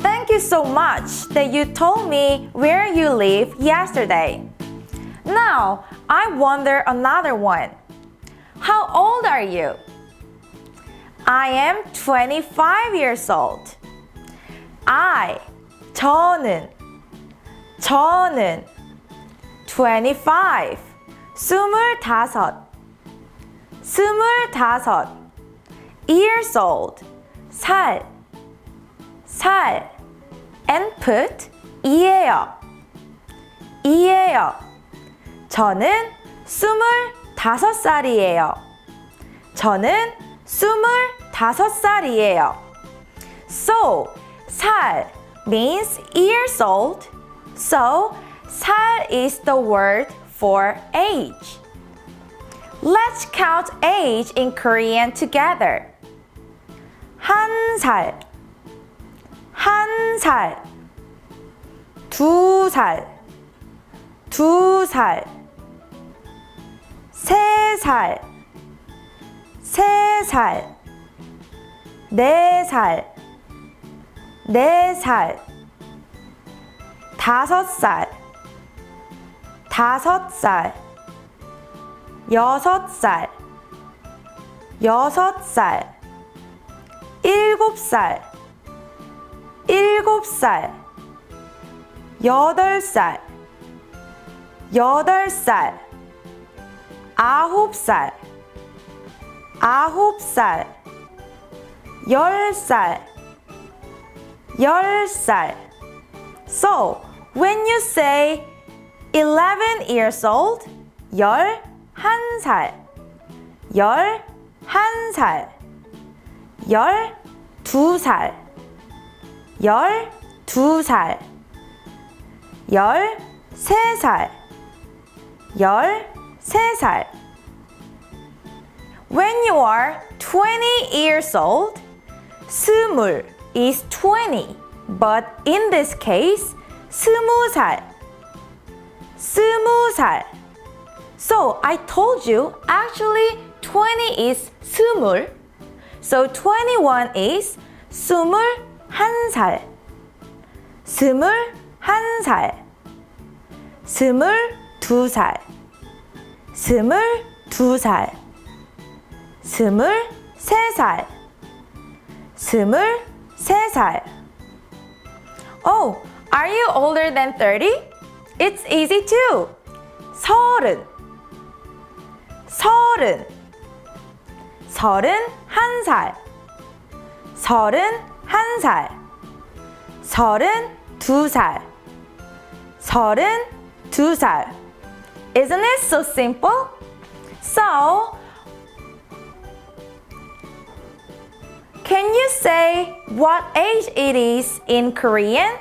Thank you so much that you told me where you live yesterday. Now, I wonder another one. How old are you? I am 25 years old. 저는 25 스물다섯 years old 살 and put 이에요. 저는 25살이에요. So, 살 means years old. So, 살 is the word for age. Let's count age in Korean together. 한 살, 두 살, 세 살, 네 살, 다섯 살, 여섯 살, 일곱 살, 여덟 살, 아홉 살, 열 살. So, when you say 11 years old, 11살, 12살, 13살, 13살. When you are 20 years old, 스물 is 20, but in this case, 스무 살. So I told you actually 20 is 스물. So 21 is 스물한살. 스물두살. 스물세살. Oh, are you older than 30? It's easy too. 서른한살. 서른두살. Isn't it so simple? So, can you say what age it is in Korean?